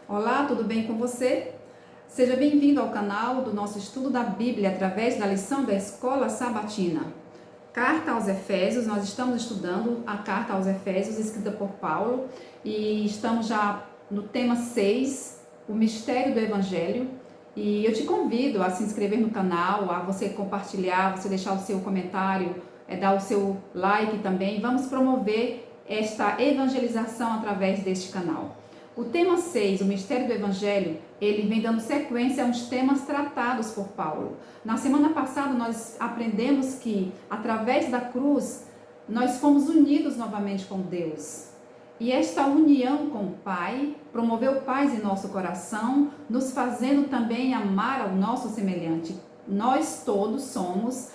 Olá, tudo bem com você? Seja bem-vindo ao canal do nosso estudo da Bíblia através da lição da Escola Sabatina. Carta aos Efésios, nós estamos estudando a Carta aos Efésios escrita por Paulo e estamos já no tema 6, o mistério do Evangelho. E eu te convido a se inscrever no canal, a você compartilhar, você deixar o seu comentário, dar o seu like também. Vamos promover esta evangelização através deste canal. O tema 6, o mistério do Evangelho, ele vem dando sequência a uns temas tratados por Paulo. Na semana passada nós aprendemos que através da cruz nós fomos unidos novamente com Deus. E esta união com o Pai promoveu paz em nosso coração, nos fazendo também amar ao nosso semelhante. Nós todos somos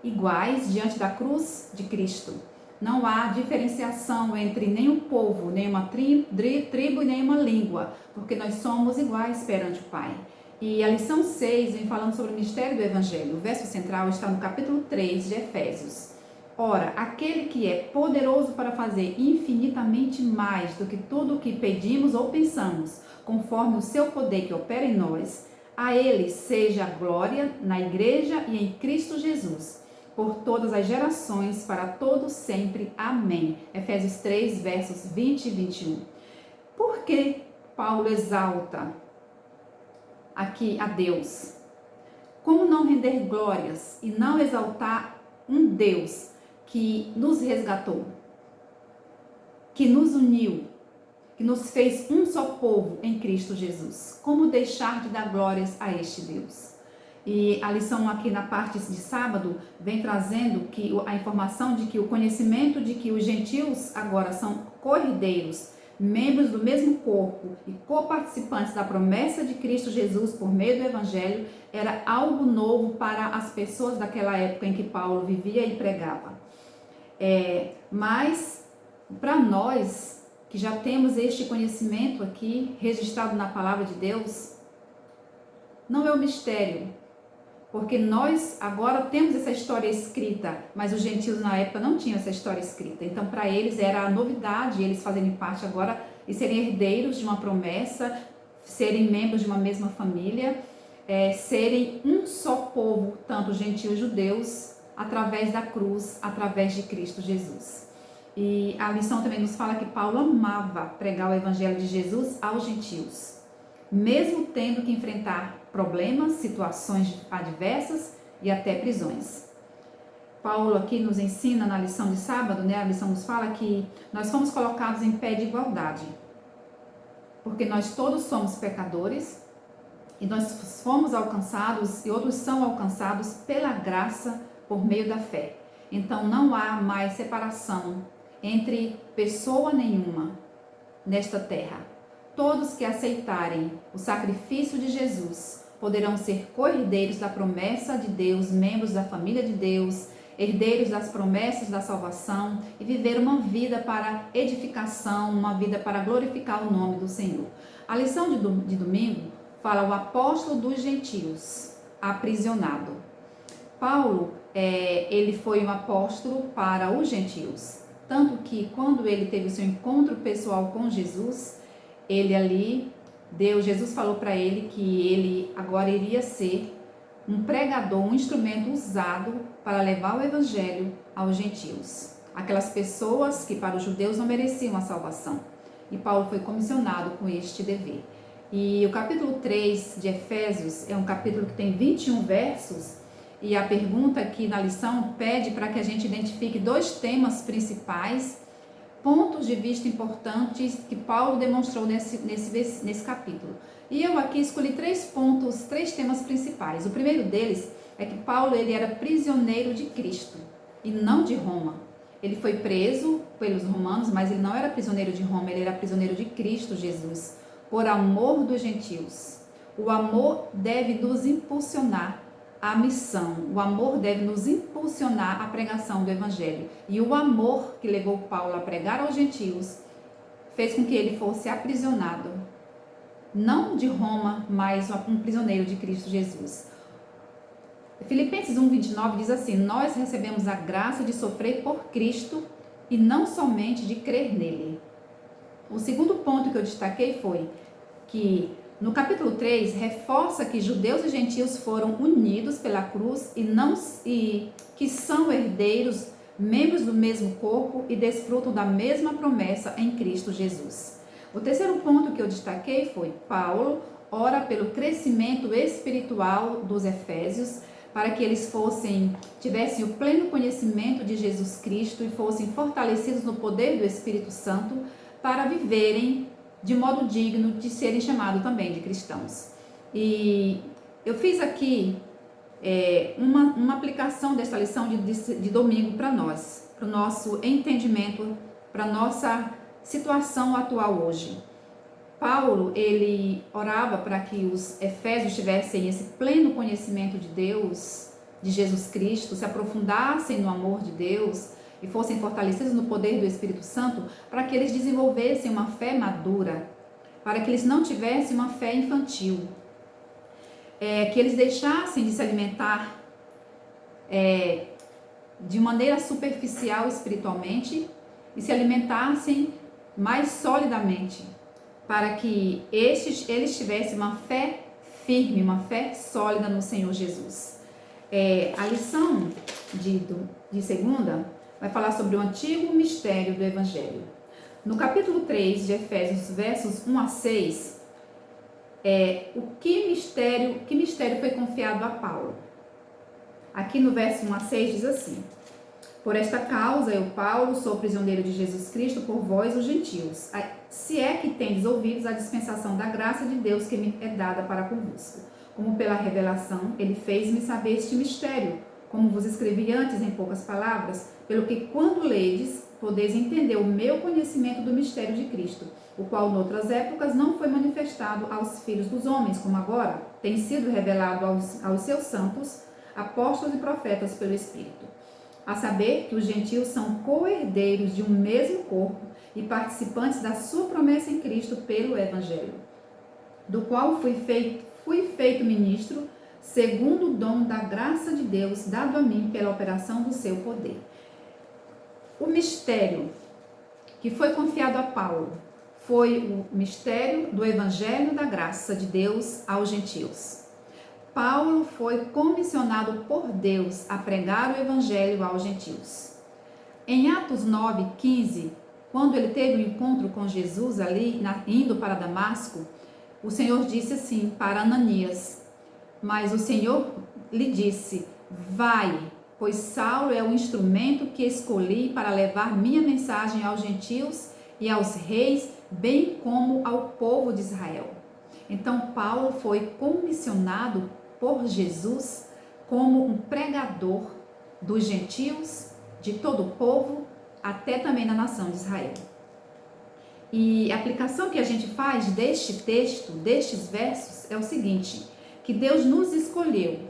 iguais diante da cruz de Cristo. Não há diferenciação entre nenhum povo, nenhuma tribo e nenhuma língua, porque nós somos iguais perante o Pai. E a lição 6 vem falando sobre o mistério do Evangelho. O verso central está no capítulo 3 de Efésios. Ora, aquele que é poderoso para fazer infinitamente mais do que tudo o que pedimos ou pensamos, conforme o seu poder que opera em nós, a ele seja a glória na igreja e em Cristo Jesus, por todas as gerações, para todos sempre. Amém. Efésios 3, versos 20 e 21. Por que Paulo exalta aqui a Deus? Como não render glórias e não exaltar um Deus que nos resgatou, que nos uniu, que nos fez um só povo em Cristo Jesus? Como deixar de dar glórias a este Deus? E a lição aqui na parte de sábado vem trazendo a informação de que o conhecimento de que os gentios agora são co-herdeiros, membros do mesmo corpo e coparticipantes da promessa de Cristo Jesus por meio do Evangelho era algo novo para as pessoas daquela época em que Paulo vivia e pregava. Mas para nós que já temos este conhecimento aqui registrado na palavra de Deus, não é um mistério. Porque nós agora temos essa história escrita, mas os gentios na época não tinham essa história escrita. Então, para eles era a novidade, eles fazerem parte agora e serem herdeiros de uma promessa, serem membros de uma mesma família, serem um só povo, tanto gentios e judeus, através da cruz, através de Cristo Jesus. E a lição também nos fala que Paulo amava pregar o evangelho de Jesus aos gentios, mesmo tendo que enfrentar problemas, situações adversas e até prisões. Paulo aqui nos ensina na lição de sábado, a lição nos fala que nós fomos colocados em pé de igualdade, porque nós todos somos pecadores e nós fomos alcançados e outros são alcançados pela graça por meio da fé. Então não há mais separação entre pessoa nenhuma nesta terra. Todos que aceitarem o sacrifício de Jesus poderão ser co-herdeiros da promessa de Deus, membros da família de Deus, herdeiros das promessas da salvação e viver uma vida para edificação, uma vida para glorificar o nome do Senhor. A lição de domingo fala o apóstolo dos gentios, aprisionado. Paulo, ele foi um apóstolo para os gentios, tanto que quando ele teve o seu encontro pessoal com Jesus, Jesus falou para ele que ele agora iria ser um pregador, um instrumento usado para levar o evangelho aos gentios, aquelas pessoas que para os judeus não mereciam a salvação. E Paulo foi comissionado com este dever. E o capítulo 3 de Efésios é um capítulo que tem 21 versos, e a pergunta aqui na lição pede para que a gente identifique dois temas principais, pontos de vista importantes que Paulo demonstrou nesse capítulo. E eu aqui escolhi três temas principais. O primeiro deles é que Paulo ele era prisioneiro de Cristo e não de Roma. Ele foi preso pelos romanos, mas ele não era prisioneiro de Roma, ele era prisioneiro de Cristo Jesus, por amor dos gentios. O amor deve nos impulsionar a missão, o amor deve nos impulsionar à pregação do evangelho. E o amor que levou Paulo a pregar aos gentios fez com que ele fosse aprisionado, não de Roma, mas um prisioneiro de Cristo Jesus. Filipenses 1:29 diz assim: nós recebemos a graça de sofrer por Cristo e não somente de crer nele. O segundo ponto que eu destaquei foi: que no capítulo 3 reforça que judeus e gentios foram unidos pela cruz e que são herdeiros, membros do mesmo corpo e desfrutam da mesma promessa em Cristo Jesus. O terceiro ponto que eu destaquei foi: Paulo ora pelo crescimento espiritual dos efésios, para que eles tivessem o pleno conhecimento de Jesus Cristo e fossem fortalecidos no poder do Espírito Santo para viverem de modo digno de serem chamados também de cristãos. E eu fiz aqui uma aplicação desta lição de domingo para nós, para o nosso entendimento, para a nossa situação atual hoje. Paulo, ele orava para que os efésios tivessem esse pleno conhecimento de Deus, de Jesus Cristo, se aprofundassem no amor de Deus e fossem fortalecidos no poder do Espírito Santo, para que eles desenvolvessem uma fé madura, para que eles não tivessem uma fé infantil, que eles deixassem de se alimentar de maneira superficial espiritualmente e se alimentassem mais solidamente, para que eles tivessem uma fé firme, uma fé sólida no Senhor Jesus. A lição de segunda vai falar sobre o antigo mistério do Evangelho. No capítulo 3 de Efésios, versos 1 a 6, que mistério foi confiado a Paulo? Aqui no verso 1 a 6 diz assim: por esta causa, eu, Paulo, sou prisioneiro de Jesus Cristo por vós, os gentios, se é que tendes ouvidos a dispensação da graça de Deus que me é dada para convosco. Como pela revelação, ele fez-me saber este mistério, como vos escrevi antes em poucas palavras, pelo que quando ledes, podeis entender o meu conhecimento do mistério de Cristo, o qual noutras épocas não foi manifestado aos filhos dos homens, como agora tem sido revelado aos seus santos, apóstolos e profetas pelo Espírito. A saber que os gentios são co-herdeiros de um mesmo corpo e participantes da sua promessa em Cristo pelo Evangelho, do qual fui feito ministro, segundo o dom da graça de Deus dado a mim pela operação do seu poder. O mistério que foi confiado a Paulo foi o mistério do Evangelho da graça de Deus aos gentios. Paulo foi comissionado por Deus a pregar o Evangelho aos gentios. Em Atos 9:15, quando ele teve um encontro com Jesus ali, indo para Damasco, o Senhor disse assim para Ananias: mas o Senhor lhe disse: vai, pois Saulo é o instrumento que escolhi para levar minha mensagem aos gentios e aos reis, bem como ao povo de Israel. Então Paulo foi comissionado por Jesus como um pregador dos gentios, de todo o povo, até também da nação de Israel. E a aplicação que a gente faz deste texto, destes versos, é o seguinte: que Deus nos escolheu,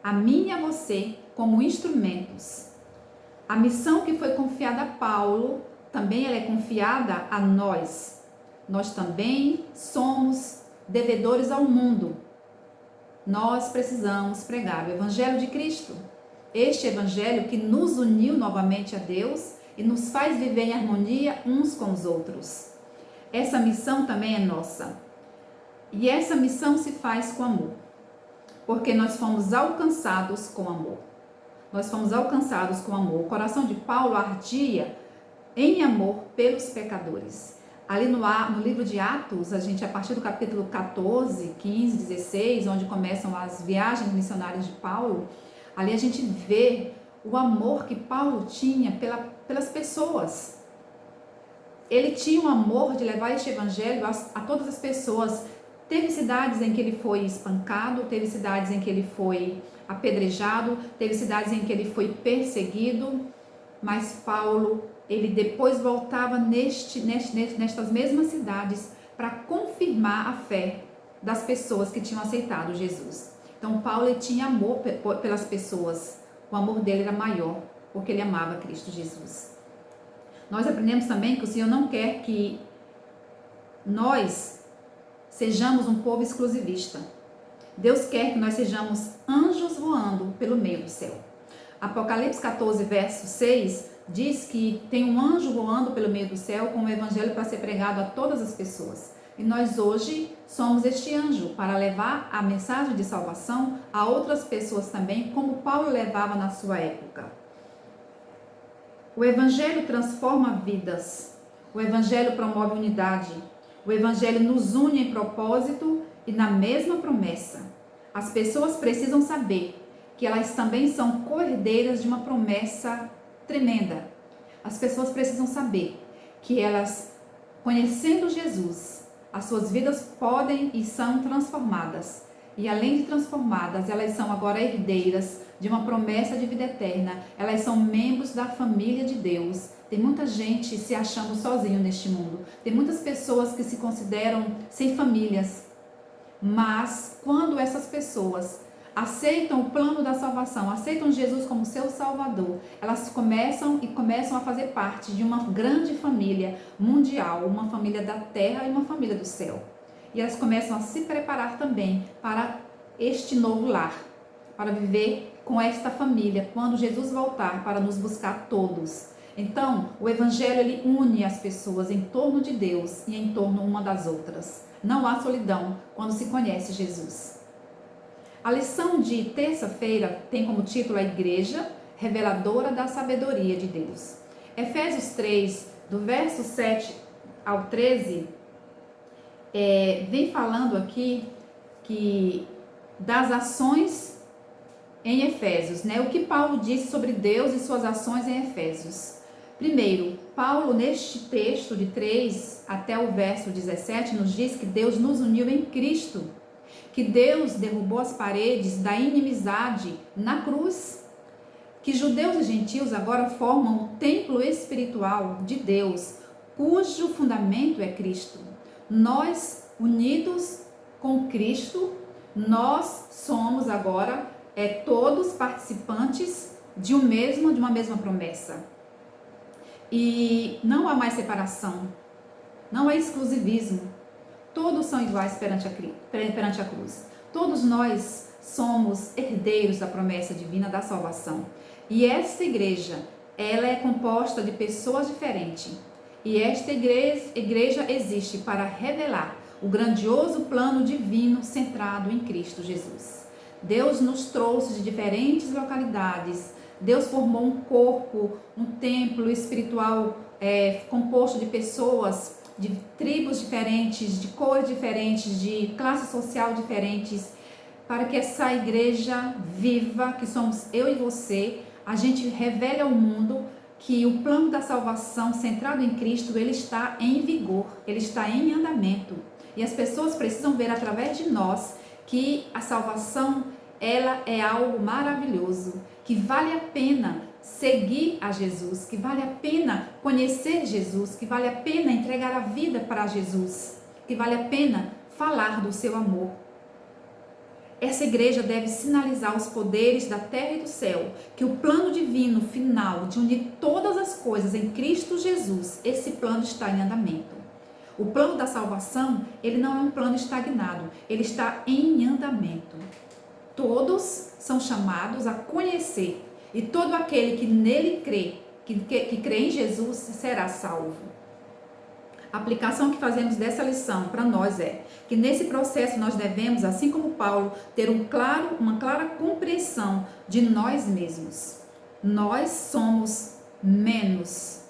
a mim e a você, como instrumentos. A missão que foi confiada a Paulo, também ela é confiada a nós. Nós também somos devedores ao mundo. Nós precisamos pregar o Evangelho de Cristo. Este Evangelho que nos uniu novamente a Deus e nos faz viver em harmonia uns com os outros. Essa missão também é nossa. E essa missão se faz com amor, porque nós fomos alcançados com amor. Nós fomos alcançados com amor. O coração de Paulo ardia em amor pelos pecadores. Ali no livro de Atos, a partir do capítulo 14, 15, 16, onde começam as viagens missionárias de Paulo, ali a gente vê o amor que Paulo tinha pelas pessoas. Ele tinha um amor de levar este evangelho a todas as pessoas. Teve cidades em que ele foi espancado, teve cidades em que ele foi apedrejado, teve cidades em que ele foi perseguido, mas Paulo, ele depois voltava nestas mesmas cidades para confirmar a fé das pessoas que tinham aceitado Jesus. Então Paulo tinha amor pelas pessoas, o amor dele era maior, porque ele amava Cristo Jesus. Nós aprendemos também que o Senhor não quer que nós sejamos um povo exclusivista. Deus quer que nós sejamos anjos voando pelo meio do céu. Apocalipse 14, verso 6, diz que tem um anjo voando pelo meio do céu com o evangelho para ser pregado a todas as pessoas. E nós hoje somos este anjo para levar a mensagem de salvação a outras pessoas também, como Paulo levava na sua época. O Evangelho transforma vidas, o Evangelho promove unidade, o Evangelho nos une em propósito e na mesma promessa. As pessoas precisam saber que elas também são co-herdeiras de uma promessa tremenda. As pessoas precisam saber que elas, conhecendo Jesus, as suas vidas podem e são transformadas. E além de transformadas, elas são agora herdeiras de uma promessa de vida eterna. Elas são membros da família de Deus. Tem muita gente se achando sozinho neste mundo. Tem muitas pessoas que se consideram sem famílias. Mas quando essas pessoas aceitam o plano da salvação, aceitam Jesus como seu Salvador, elas começam a fazer parte de uma grande família mundial, uma família da terra e uma família do céu. E elas começam a se preparar também para este novo lar, para viver com esta família, quando Jesus voltar para nos buscar todos. Então, o Evangelho ele une as pessoas em torno de Deus e em torno uma das outras. Não há solidão quando se conhece Jesus. A lição de terça-feira tem como título a Igreja Reveladora da Sabedoria de Deus. Efésios 3, do verso 7 ao 13, vem falando aqui das ações em Efésios, né? O que Paulo disse sobre Deus e suas ações em Efésios. Primeiro, Paulo, neste texto de 3 até o verso 17, nos diz que Deus nos uniu em Cristo, que Deus derrubou as paredes da inimizade na cruz, que judeus e gentios agora formam o templo espiritual de Deus, cujo fundamento é Cristo. Nós, unidos com Cristo, nós somos agora todos participantes de uma mesma promessa. E não há mais separação, não há exclusivismo. Todos são iguais perante a cruz. Todos nós somos herdeiros da promessa divina da salvação. E essa igreja, ela é composta de pessoas diferentes. E esta igreja existe para revelar o grandioso plano divino centrado em Cristo Jesus. Deus nos trouxe de diferentes localidades. Deus formou um corpo, um templo espiritual composto de pessoas de tribos diferentes, de cores diferentes, de classe social diferentes, para que essa igreja viva, que somos eu e você, a gente revele ao mundo que o plano da salvação centrado em Cristo, ele está em vigor, ele está em andamento. E as pessoas precisam ver através de nós que a salvação, ela é algo maravilhoso, que vale a pena seguir a Jesus, que vale a pena conhecer Jesus, que vale a pena entregar a vida para Jesus, que vale a pena falar do seu amor. Essa igreja deve sinalizar aos poderes da terra e do céu que o plano divino final de unir todas as coisas em Cristo Jesus, esse plano está em andamento. O plano da salvação, ele não é um plano estagnado, ele está em andamento. Todos são chamados a conhecer, e todo aquele que nele crê, que crê em Jesus, será salvo. A aplicação que fazemos dessa lição para nós é que nesse processo nós devemos, assim como Paulo, ter uma clara compreensão de nós mesmos. Nós somos menos,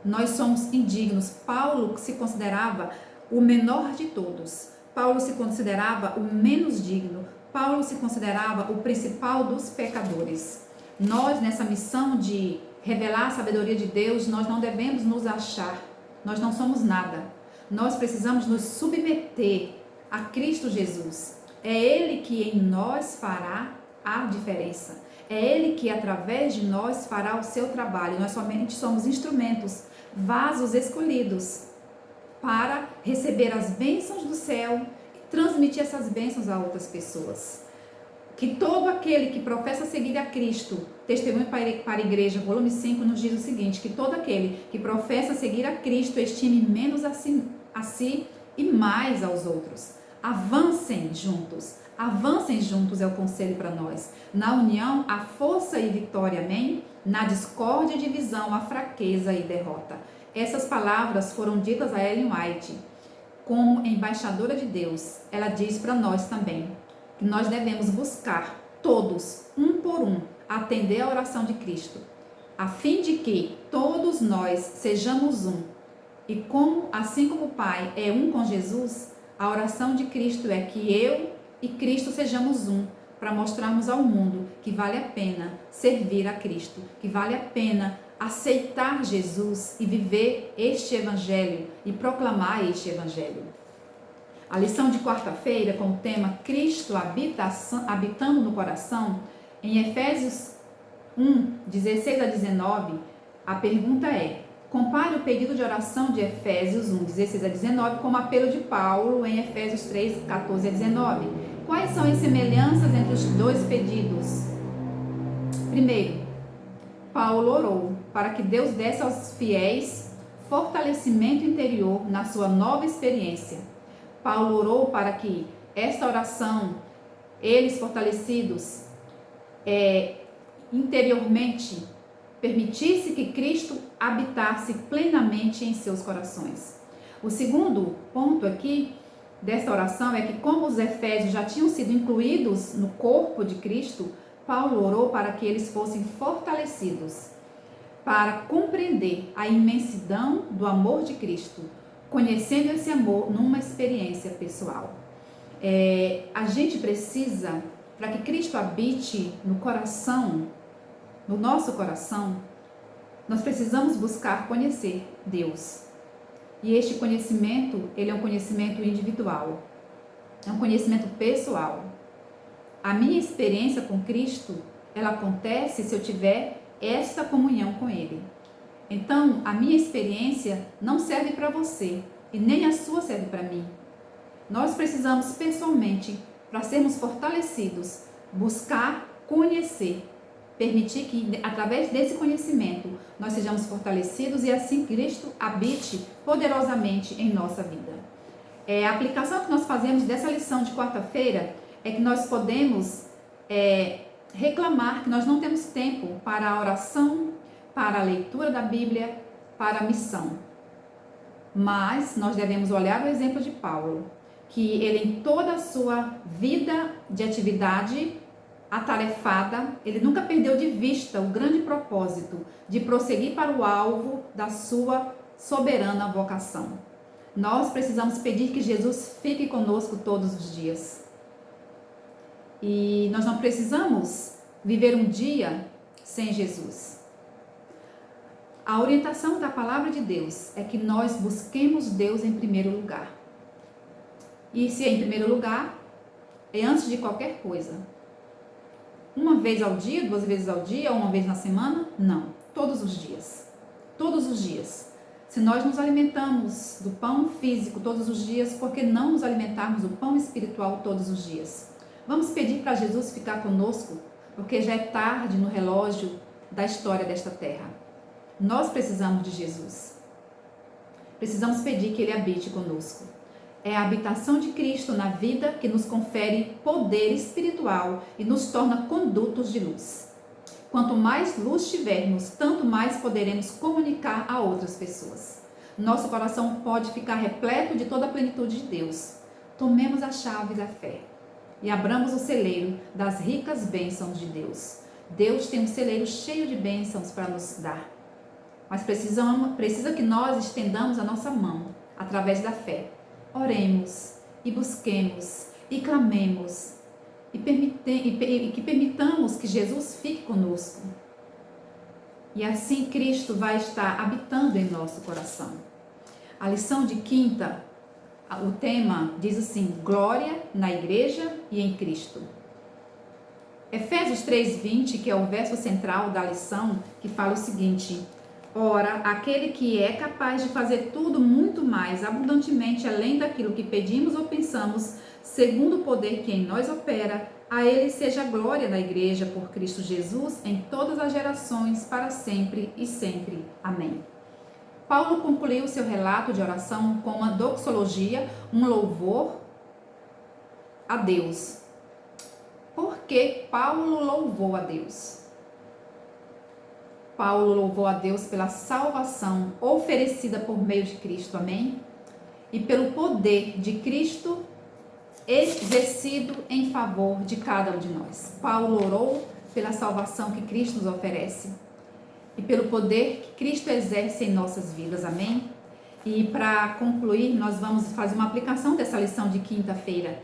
nós somos indignos. Paulo se considerava o menor de todos. Paulo se considerava o menos digno. Paulo se considerava o principal dos pecadores. Nós, nessa missão de revelar a sabedoria de Deus, nós não devemos nos achar, nós não somos nada. Nós precisamos nos submeter a Cristo Jesus. É Ele que em nós fará a diferença. É Ele que através de nós fará o seu trabalho. Nós somente somos instrumentos, vasos escolhidos para receber as bênçãos do céu e transmitir essas bênçãos a outras pessoas. Que todo aquele que professa seguir a Cristo, Testemunho para a Igreja, volume 5, nos diz o seguinte, que todo aquele que professa seguir a Cristo estime menos a si e mais aos outros. Avancem juntos é o conselho para nós. Na união, a força e vitória, amém? Na discórdia e divisão, a fraqueza e derrota. Essas palavras foram ditas a Ellen White. como embaixadora de Deus, ela diz para nós também que nós devemos buscar todos, um por um, atender a oração de Cristo, a fim de que todos nós sejamos um. E como, assim como o Pai é um com Jesus, a oração de Cristo é que eu e Cristo sejamos um, para mostrarmos ao mundo que vale a pena servir a Cristo, que vale a pena aceitar Jesus e viver este evangelho e proclamar este evangelho. A lição de quarta-feira, com o tema Cristo habitando no coração, em Efésios 1, 16 a 19, a pergunta é: compare o pedido de oração de Efésios 1, 16 a 19 com o apelo de Paulo em Efésios 3, 14 a 19. Quais são as semelhanças entre os dois pedidos? Primeiro, Paulo orou para que Deus desse aos fiéis fortalecimento interior na sua nova experiência. Paulo orou para que esta oração, eles fortalecidos interiormente, permitisse que Cristo habitasse plenamente em seus corações. O segundo ponto aqui desta oração é que, como os efésios já tinham sido incluídos no corpo de Cristo, Paulo orou para que eles fossem fortalecidos, para compreender a imensidão do amor de Cristo, conhecendo esse amor numa experiência pessoal. A gente precisa, para que Cristo habite no coração, no nosso coração, nós precisamos buscar conhecer Deus. E este conhecimento, ele é um conhecimento individual, é um conhecimento pessoal. A minha experiência com Cristo, ela acontece se eu tiver esta comunhão com Ele. Então, a minha experiência não serve para você e nem a sua serve para mim. Nós precisamos pessoalmente, para sermos fortalecidos, buscar conhecer, permitir que através desse conhecimento nós sejamos fortalecidos e assim Cristo habite poderosamente em nossa vida. A aplicação que nós fazemos dessa lição de quarta-feira é que nós podemos reclamar que nós não temos tempo para a oração, para a leitura da Bíblia, para a missão. Mas nós devemos olhar o exemplo de Paulo, que ele em toda a sua vida de atividade atarefada, ele nunca perdeu de vista o grande propósito de prosseguir para o alvo da sua soberana vocação. Nós precisamos pedir que Jesus fique conosco todos os dias. E nós não precisamos viver um dia sem Jesus. A orientação da palavra de Deus é que nós busquemos Deus em primeiro lugar. E se é em primeiro lugar, é antes de qualquer coisa. Uma vez ao dia, 2 vezes ao dia, uma vez na semana? Não. Todos os dias. Todos os dias. Se nós nos alimentamos do pão físico todos os dias, por que não nos alimentarmos do pão espiritual todos os dias? Vamos pedir para Jesus ficar conosco, porque já é tarde no relógio da história desta terra. Nós precisamos de Jesus. Precisamos pedir que Ele habite conosco. É a habitação de Cristo na vida que nos confere poder espiritual e nos torna condutos de luz. Quanto mais luz tivermos, tanto mais poderemos comunicar a outras pessoas. Nosso coração pode ficar repleto de toda a plenitude de Deus. Tomemos a chave da fé e abramos o celeiro das ricas bênçãos de Deus. Deus tem um celeiro cheio de bênçãos para nos dar. Mas precisa que nós estendamos a nossa mão através da fé. Oremos e busquemos e clamemos e que permitamos que Jesus fique conosco. E assim Cristo vai estar habitando em nosso coração. A lição de quinta, o tema diz assim: glória na igreja e em Cristo. Efésios 3:20, que é o verso central da lição, que fala o seguinte: ora, aquele que é capaz de fazer tudo muito mais abundantemente além daquilo que pedimos ou pensamos, segundo o poder que em nós opera, a Ele seja a glória na igreja por Cristo Jesus em todas as gerações, para sempre e sempre. Amém. Paulo concluiu seu relato de oração com uma doxologia, um louvor a Deus. Por que Paulo louvou a Deus? Paulo louvou a Deus pela salvação oferecida por meio de Cristo, amém? e pelo poder de Cristo exercido em favor de cada um de nós. Paulo orou pela salvação que Cristo nos oferece e pelo poder que Cristo exerce em nossas vidas, amém? E para concluir, nós vamos fazer uma aplicação dessa lição de quinta-feira.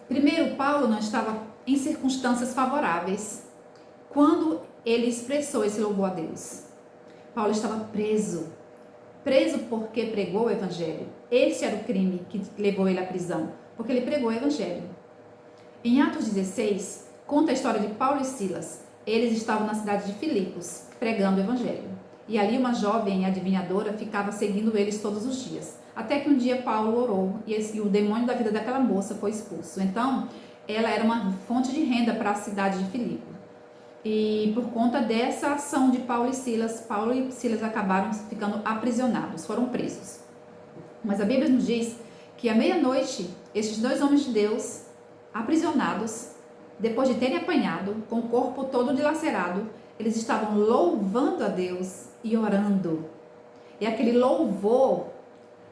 Primeiro, Paulo não estava em circunstâncias favoráveis quando ele expressou esse louvor a Deus. Paulo estava preso porque pregou o evangelho. Esse era o crime que levou ele à prisão, porque ele pregou o evangelho. Em Atos 16, conta a história de Paulo e Silas. Eles estavam na cidade de Filipos, pregando o evangelho. E ali uma jovem adivinhadora ficava seguindo eles todos os dias. Até que um dia Paulo orou e o demônio da vida daquela moça foi expulso. Então, ela era uma fonte de renda para a cidade de Filipe. E por conta dessa ação de Paulo e Silas acabaram ficando aprisionados, foram presos. Mas a Bíblia nos diz que à meia-noite, estes dois homens de Deus, aprisionados, depois de terem apanhado, com o corpo todo dilacerado, eles estavam louvando a Deus e orando. E aquele louvor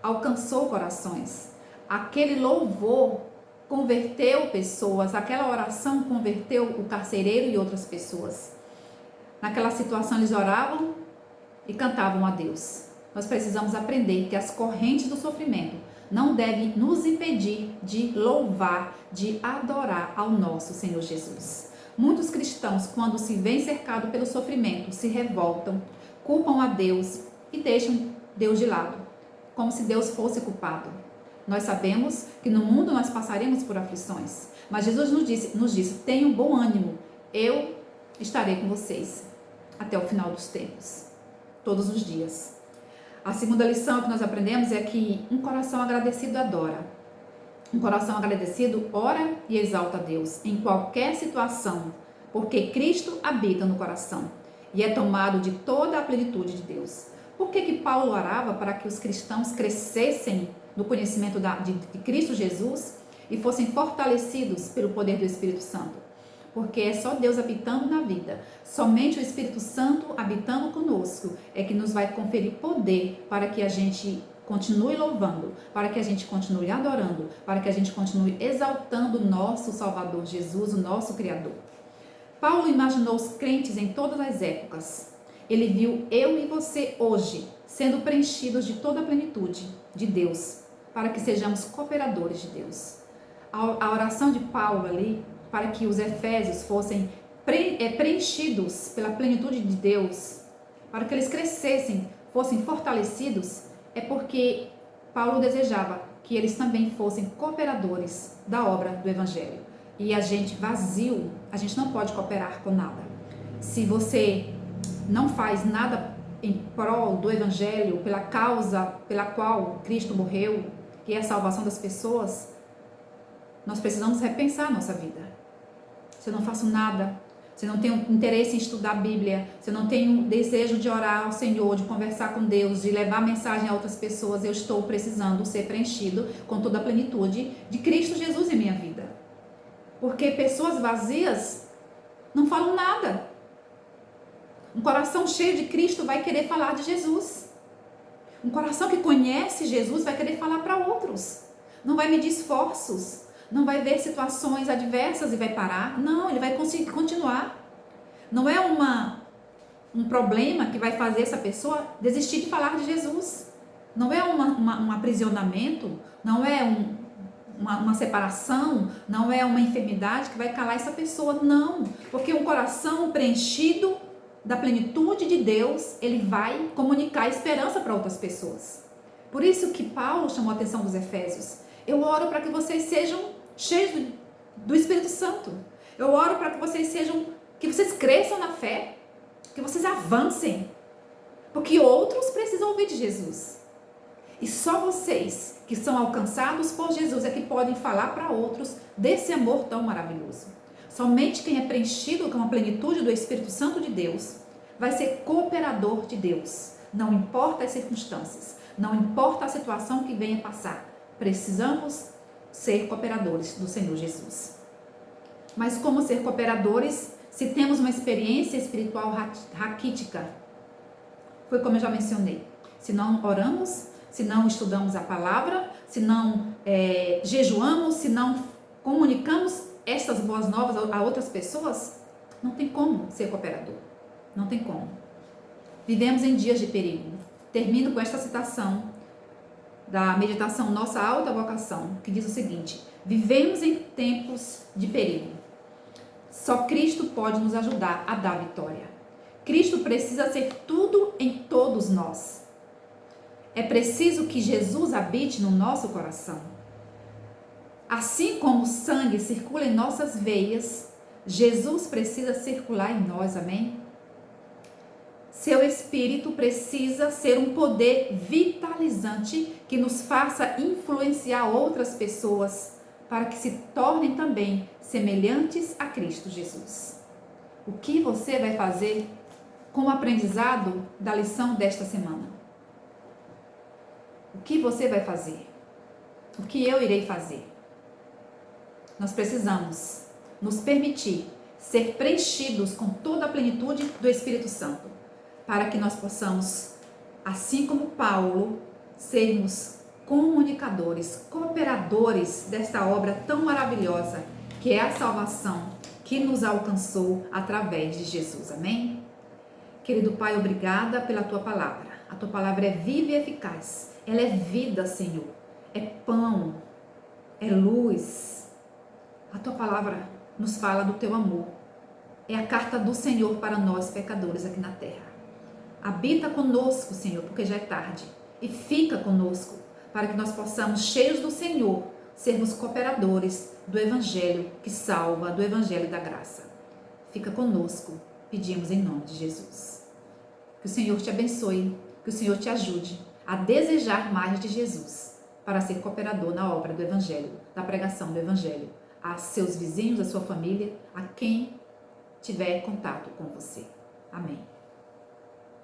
alcançou corações. Aquele louvor converteu pessoas. Aquela oração converteu o carcereiro e outras pessoas. Naquela situação eles oravam e cantavam a Deus. Nós precisamos aprender que as correntes do sofrimento não devem nos impedir de louvar, de adorar ao nosso Senhor Jesus. Muitos cristãos, quando se veem cercados pelo sofrimento, se revoltam, culpam a Deus e deixam Deus de lado, como se Deus fosse culpado. Nós sabemos que no mundo nós passaremos por aflições, mas Jesus nos disse: tenham bom ânimo, eu estarei com vocês até o final dos tempos, todos os dias. A segunda lição que nós aprendemos é que um coração agradecido adora. Um coração agradecido ora e exalta a Deus em qualquer situação, porque Cristo habita no coração e é tomado de toda a plenitude de Deus. Por que Paulo orava para que os cristãos crescessem no conhecimento de Cristo Jesus e fossem fortalecidos pelo poder do Espírito Santo? Porque é só Deus habitando na vida, somente o Espírito Santo habitando conosco é que nos vai conferir poder para que a gente continue louvando, para que a gente continue adorando, para que a gente continue exaltando o nosso Salvador Jesus, o nosso Criador. Paulo imaginou os crentes em todas as épocas. Ele viu eu e você hoje sendo preenchidos de toda a plenitude de Deus, para que sejamos cooperadores de Deus. A oração de Paulo ali, para que os efésios fossem preenchidos pela plenitude de Deus, para que eles crescessem, fossem fortalecidos, é porque Paulo desejava que eles também fossem cooperadores da obra do Evangelho. E a gente vazio, a gente não pode cooperar com nada. Se você não faz nada em prol do Evangelho, pela causa pela qual Cristo morreu, que é a salvação das pessoas, nós precisamos repensar a nossa vida. Se eu não faço nada, se eu não tenho interesse em estudar a Bíblia, se eu não tenho desejo de orar ao Senhor, de conversar com Deus, de levar mensagem a outras pessoas, eu estou precisando ser preenchido com toda a plenitude de Cristo Jesus em minha vida. Porque pessoas vazias não falam nada. Um coração cheio de Cristo vai querer falar de Jesus. Um coração que conhece Jesus vai querer falar para outros. Não vai medir esforços. Não vai ver situações adversas e vai parar. Não, ele vai conseguir continuar. Não é um problema que vai fazer essa pessoa desistir de falar de Jesus. Não é um aprisionamento, não é uma separação, não é uma enfermidade que vai calar essa pessoa. Não, porque um coração preenchido da plenitude de Deus, ele vai comunicar esperança para outras pessoas. Por isso que Paulo chamou a atenção dos Efésios. Eu oro para que vocês sejam cheios do Espírito Santo. Eu oro para que vocês cresçam na fé, que vocês avancem, porque outros precisam ouvir de Jesus. E só vocês que são alcançados por Jesus é que podem falar para outros desse amor tão maravilhoso. Somente quem é preenchido com a plenitude do Espírito Santo de Deus vai ser cooperador de Deus. Não importa as circunstâncias, não importa a situação que venha passar. Precisamos ser cooperadores do Senhor Jesus. Mas como ser cooperadores se temos uma experiência espiritual raquítica? Foi como eu já mencionei. Se não oramos, se não estudamos a palavra, se não jejuamos, se não comunicamos estas boas novas a outras pessoas, não tem como ser cooperador. Não tem como. Vivemos em dias de perigo. Termino com esta citação da meditação Nossa Alta Vocação, que diz o seguinte: vivemos em tempos de perigo. Só Cristo pode nos ajudar a dar vitória. Cristo precisa ser tudo em todos nós. É preciso que Jesus habite no nosso coração. Assim como o sangue circula em nossas veias, Jesus precisa circular em nós, amém? Seu Espírito precisa ser um poder vitalizante que nos faça influenciar outras pessoas para que se tornem também semelhantes a Cristo Jesus. O que você vai fazer com o aprendizado da lição desta semana? O que você vai fazer? O que eu irei fazer? Nós precisamos nos permitir ser preenchidos com toda a plenitude do Espírito Santo, para que nós possamos, assim como Paulo, sermos comunicadores, cooperadores desta obra tão maravilhosa, que é a salvação que nos alcançou através de Jesus. Amém? Querido Pai, obrigada pela Tua palavra. A Tua palavra é viva e eficaz. Ela é vida, Senhor. É pão, é luz. A Tua palavra nos fala do Teu amor. É a carta do Senhor para nós, pecadores, aqui na terra. Habita conosco, Senhor, porque já é tarde. E fica conosco, para que nós possamos, cheios do Senhor, sermos cooperadores do Evangelho que salva, do Evangelho da graça. Fica conosco, pedimos em nome de Jesus. Que o Senhor te abençoe, que o Senhor te ajude a desejar mais de Jesus, para ser cooperador na obra do Evangelho, da pregação do Evangelho, a seus vizinhos, a sua família, a quem tiver contato com você. Amém.